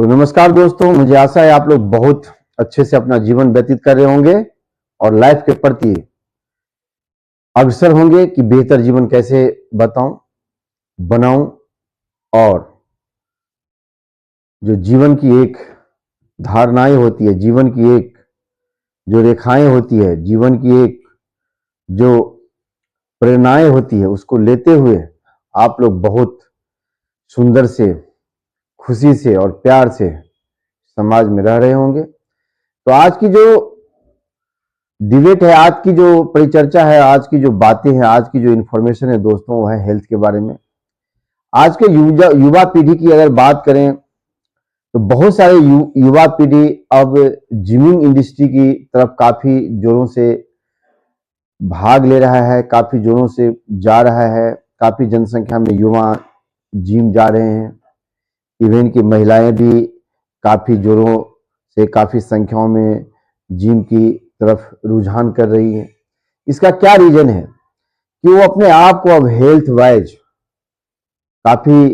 तो नमस्कार दोस्तों, मुझे आशा है आप लोग बहुत अच्छे से अपना जीवन व्यतीत कर रहे होंगे और लाइफ के प्रति अग्रसर होंगे कि बेहतर जीवन कैसे बनाऊं और जो जीवन की एक धारणाएं होती है, जीवन की एक जो रेखाएं होती है, जीवन की एक जो प्रेरणाएं होती है, उसको लेते हुए आप लोग बहुत सुंदर से, खुशी से और प्यार से समाज में रह रहे होंगे। तो आज की जो डिबेट है, आज की जो परिचर्चा है, आज की जो बातें हैं, आज की जो इंफॉर्मेशन है दोस्तों, वो है हेल्थ के बारे में। आज के युवा पीढ़ी की अगर बात करें तो बहुत सारे युवा पीढ़ी अब जिमिंग इंडस्ट्री की तरफ काफी जोरों से भाग ले रहा है, काफी जोरों से जा रहा है। काफी जनसंख्या में युवा जिम जा रहे हैं। इवन की महिलाएं भी काफी जोरों से, काफी संख्याओं में जिम की तरफ रुझान कर रही है। इसका क्या रीजन है कि वो अपने आप को अब हेल्थ वाइज काफी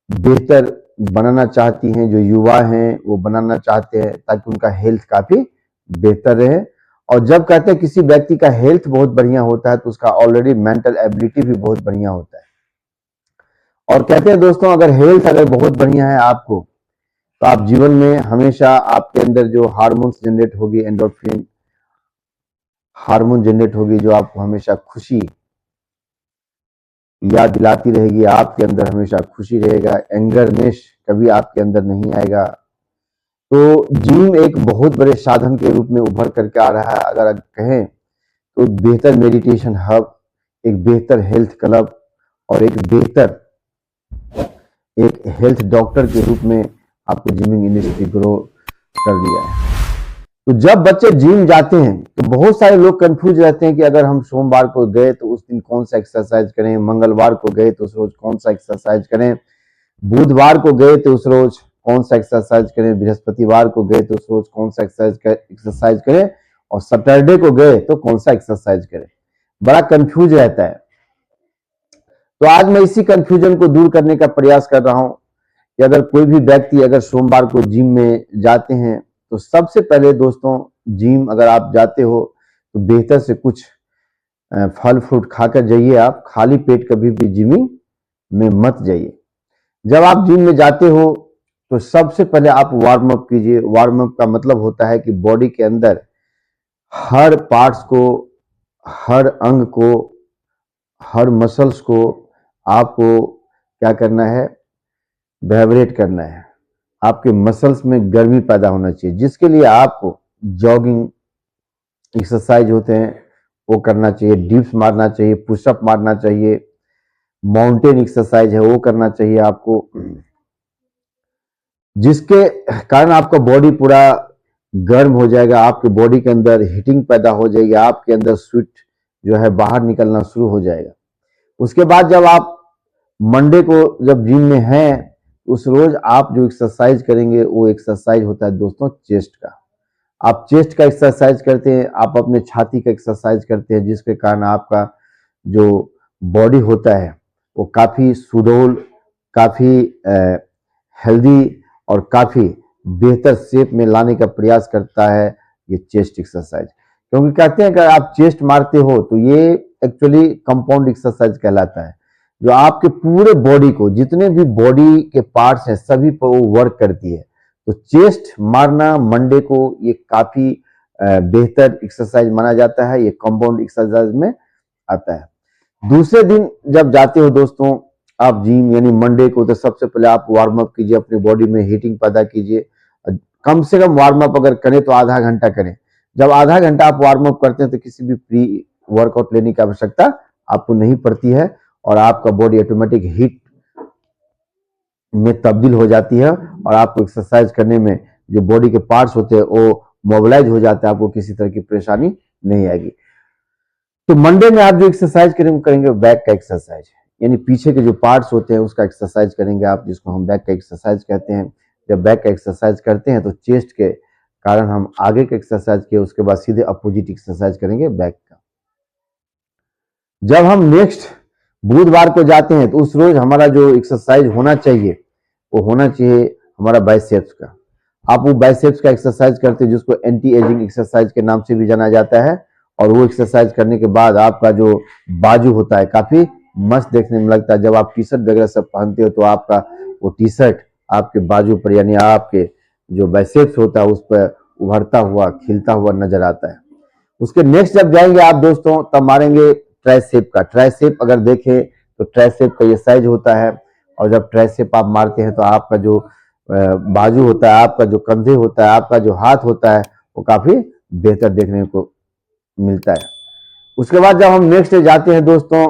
बेहतर बनाना चाहती हैं। जो युवा हैं वो बनाना चाहते हैं ताकि उनका हेल्थ काफी बेहतर रहे। और जब कहते हैं किसी व्यक्ति का हेल्थ बहुत बढ़िया होता है तो उसका ऑलरेडी मेंटल एबिलिटी भी बहुत बढ़िया होता है। और कहते हैं दोस्तों, अगर हेल्थ अगर बहुत बढ़िया है आपको, तो आप जीवन में हमेशा आपके अंदर जो हार्मोन्स जनरेट होगी, एंडोर्फिन हार्मोन जनरेट होगी, जो आपको हमेशा खुशी याद दिलाती रहेगी। आपके अंदर हमेशा खुशी रहेगा, एंगरनेस कभी आपके अंदर नहीं आएगा। तो जिम एक बहुत बड़े साधन के रूप में उभर करके आ रहा है। अगर कहें तो बेहतर मेडिटेशन हब, एक बेहतर हेल्थ क्लब और एक बेहतर एक हेल्थ डॉक्टर के रूप में आपको जिमिंग इंडस्ट्री ग्रो कर लिया है। तो जब बच्चे जिम जाते हैं तो बहुत सारे लोग कंफ्यूज रहते हैं कि अगर हम सोमवार को गए तो उस दिन कौन सा एक्सरसाइज करें, मंगलवार को गए तो उस रोज कौन सा एक्सरसाइज करें, बुधवार को गए तो उस रोज कौन सा एक्सरसाइज करें, बृहस्पतिवार को गए तो उस रोज कौन सा एक्सरसाइज करें और सैटरडे को गए तो कौन सा एक्सरसाइज करें। बड़ा कंफ्यूज रहता है। तो आज मैं इसी कंफ्यूजन को दूर करने का प्रयास कर रहा हूं कि अगर कोई भी व्यक्ति अगर सोमवार को जिम में जाते हैं तो सबसे पहले दोस्तों, जिम अगर आप जाते हो तो बेहतर से कुछ फल फ्रूट खाकर जाइए। आप खाली पेट कभी भी जिमिंग में मत जाइए। जब आप जिम में जाते हो तो सबसे पहले आप वार्म अप कीजिए। वार्म अप का मतलब होता है कि बॉडी के अंदर हर पार्ट्स को, हर अंग को, हर मसल्स को आपको क्या करना है, वाइब्रेट करना है। आपके मसल्स में गर्मी पैदा होना चाहिए, जिसके लिए आपको जॉगिंग एक्सरसाइज होते हैं वो करना चाहिए, डिप्स मारना चाहिए, पुशअप मारना चाहिए, माउंटेन एक्सरसाइज है वो करना चाहिए आपको, जिसके कारण आपका बॉडी पूरा गर्म हो जाएगा। आपके बॉडी के अंदर हीटिंग पैदा हो जाएगी, आपके अंदर स्वेट जो है बाहर निकलना शुरू हो जाएगा। उसके बाद जब आप मंडे को जब जिम में हैं, उस रोज आप जो एक्सरसाइज करेंगे वो एक्सरसाइज होता है दोस्तों चेस्ट का। आप चेस्ट का एक्सरसाइज करते हैं, आप अपने छाती का एक्सरसाइज करते हैं, जिसके कारण आपका जो बॉडी होता है वो काफी सुडौल, काफी हेल्दी और काफी बेहतर शेप में लाने का प्रयास करता है ये चेस्ट एक्सरसाइज। क्योंकि कहते हैं अगर आप चेस्ट मारते हो तो ये एक्चुअली कंपाउंड एक्सरसाइज कहलाता है, जो आपके पूरे बॉडी को, जितने भी बॉडी के पार्ट्स हैं सभी पर वो वर्क करती है। तो चेस्ट मारना मंडे को ये काफी बेहतर एक्सरसाइज माना जाता है, ये कंपाउंड एक्सरसाइज में आता है। दूसरे दिन जब जाते हो दोस्तों आप जिम, यानी मंडे को, तो सबसे पहले आप वार्म अप कीजिए, अपनी बॉडी में हीटिंग पैदा कीजिए। कम से कम वार्म अप अगर करें तो आधा घंटा करें। जब आधा घंटा आप वार्म अप करते हैं तो किसी भी प्री वर्कआउट लेने की आवश्यकता आपको नहीं पड़ती है और आपका बॉडी ऑटोमेटिक हीट में तब्दील हो जाती है और आपको एक्सरसाइज करने में जो बॉडी के पार्ट्स होते हैं वो मोबिलाइज हो जाते हैं, आपको किसी तरह की परेशानी नहीं आएगी। तो मंडे में आप जो एक्सरसाइज करेंगे बैक का एक्सरसाइज, यानी पीछे के जो पार्ट्स होते हैं उसका एक्सरसाइज करेंगे आप, जिसको हम बैक का एक्सरसाइज कहते हैं। जब बैक का एक्सरसाइज करते हैं तो चेस्ट के कारण हम आगे का एक्सरसाइज किए, उसके बाद सीधे अपोजिट एक्सरसाइज करेंगे बैक का। जब हम नेक्स्ट बुधवार को जाते हैं तो उस रोज हमारा जो एक्सरसाइज होना चाहिए वो होना चाहिए हमारा बाइसेप्स का। आप वो बाइसेप्स का एक्सरसाइज करते हैं जिसको एंटी एजिंग एक्सरसाइज के नाम से भी जाना जाता है, और वो एक्सरसाइज करने के बाद आपका जो बाजू होता है काफी मस्त देखने में लगता है। जब आप टी शर्ट वगैरह सब पहनते हो तो आपका वो टी शर्ट आपके बाजू पर यानी आपके जो बाइसेप्स होता है उस पर उभरता हुआ खिलता हुआ नजर आता है। उसके नेक्स्ट जब जाएंगे आप दोस्तों तब मारेंगे ट्राइसेप का। ट्राइसेप अगर देखें तो ट्राइसेप का ये साइज होता है, और जब ट्राइसेप आप मारते हैं तो आपका जो बाजू होता है, आपका जो कंधे होता है, आपका जो हाथ होता है वो काफी बेहतर देखने को मिलता है। उसके बाद जब हम नेक्स्ट जाते हैं दोस्तों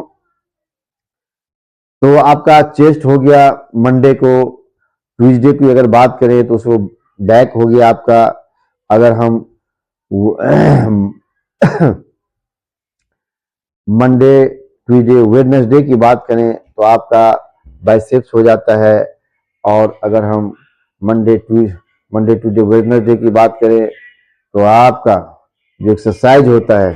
तो आपका चेस्ट हो गया मंडे को। ट्यूसडे की अगर बात करें तो उसको बैक हो गया आपका। अगर हम मंडे ट्यूसडे वेडनेसडे की बात करें तो आपका बाइसेप्स हो जाता है। और अगर हम मंडे ट्यूसडे वेडनेसडे की बात करें तो आपका जो एक्सरसाइज होता है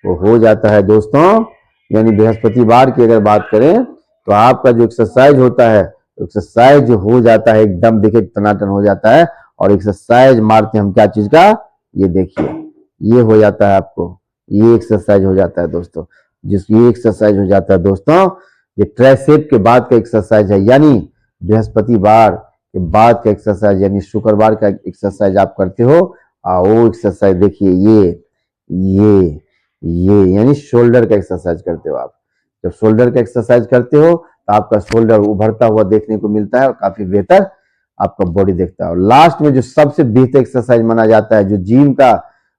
वो हो जाता है दोस्तों, यानी बृहस्पतिवार की अगर बात करें तो आपका जो एक्सरसाइज होता है, एक्सरसाइज जो हो जाता है एकदम देखिए टनाटन हो जाता है। और एक्सरसाइज मारते हैं हम क्या चीज का, ये देखिए ये हो जाता है आपको, ये एक्सरसाइज हो जाता है दोस्तों। ये एक्सरसाइज हो जाता है दोस्तों, ये ट्राइसेप के बाद का एक्सरसाइज है, यानी बृहस्पतिवार के बाद का एक्सरसाइज यानी शुक्रवार का एक्सरसाइज आप करते हो। वो एक्सरसाइज देखिए ये यानी शोल्डर का एक्सरसाइज करते हो आप। जब शोल्डर का एक्सरसाइज करते हो तो आपका शोल्डर उभरता हुआ देखने को मिलता है और काफी बेहतर आपका बॉडी देखता है। और लास्ट में जो सबसे बेहतर एक्सरसाइज माना जाता है, जो जिम का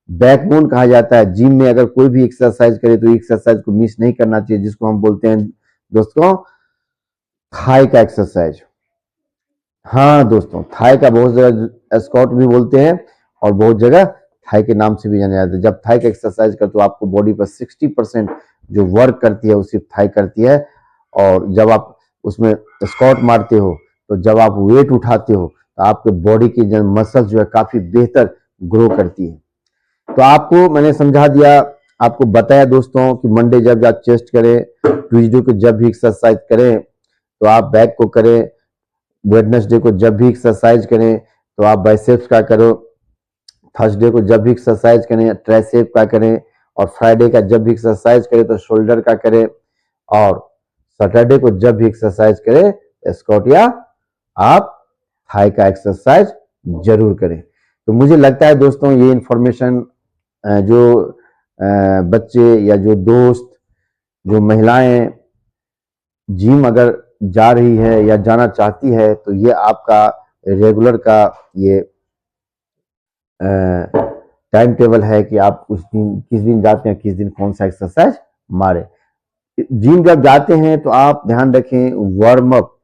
बैकबोन कहा जाता है, जिम में अगर कोई भी एक्सरसाइज करे तो एक्सरसाइज को मिस नहीं करना चाहिए, जिसको हम बोलते हैं दोस्तों थाई का एक्सरसाइज। हाँ दोस्तों, थाई का बहुत जगह स्क्वाट भी बोलते हैं और बहुत जगह थाई के नाम से भी जाना जाता है। जब थाई का एक्सरसाइज करते हो आपको बॉडी पर 60% जो वर्क करती है वो सिर्फ थाई करती है। और जब आप उसमें स्क्वाट मारते हो तो जब आप वेट उठाते हो तो आपके बॉडी की जो मसल्स जो है काफी बेहतर ग्रो करती है। तो आपको मैंने समझा दिया, आपको बताया दोस्तों कि मंडे जब आप चेस्ट करें, ट्यूसडे को जब भी एक्सरसाइज करें तो आप बैक को करें, वेडनेसडे को जब भी एक्सरसाइज करें तो आप बाइसेप्स का करो, थर्सडे को जब भी एक्सरसाइज करें ट्राइसेप का करें, और फ्राइडे का जब भी एक्सरसाइज करें तो शोल्डर का करें, और सैटरडे को जब भी एक्सरसाइज करें स्क्वाट या आप थाई का एक्सरसाइज जरूर करें। तो मुझे लगता है दोस्तों ये इंफॉर्मेशन जो बच्चे या जो दोस्त जो महिलाएं जिम अगर जा रही है या जाना चाहती है तो ये आपका रेगुलर का ये टाइम टेबल है कि आप उस दिन किस दिन जाते हैं, किस दिन कौन सा एक्सरसाइज मारे। जिम जब जाते हैं तो आप ध्यान रखें वार्म अप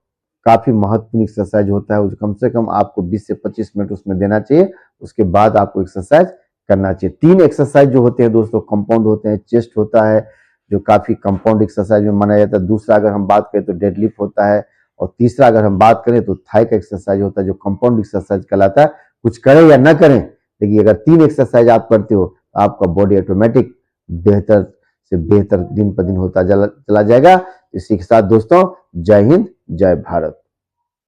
काफी महत्वपूर्ण एक्सरसाइज होता है, कम से कम आपको 20 से 25 मिनट उसमें देना चाहिए। उसके बाद आपको एक्सरसाइज करना चाहिए। 3 एक्सरसाइज जो होते हैं दोस्तों कंपाउंड होते हैं। चेस्ट होता है जो काफी कंपाउंड एक्सरसाइज में माना जाता है। दूसरा अगर हम बात करें तो डेडलिफ्ट होता है, और तीसरा अगर हम बात करें तो थाई का एक्सरसाइज होता है जो कंपाउंड एक्सरसाइज कहलाता है। कुछ करें या ना करें, लेकिन अगर 3 एक्सरसाइज आप करते हो तो आपका बॉडी ऑटोमेटिक बेहतर से बेहतर दिन पर दिन होता चला जाएगा। इसी के साथ दोस्तों जय हिंद जय भारत।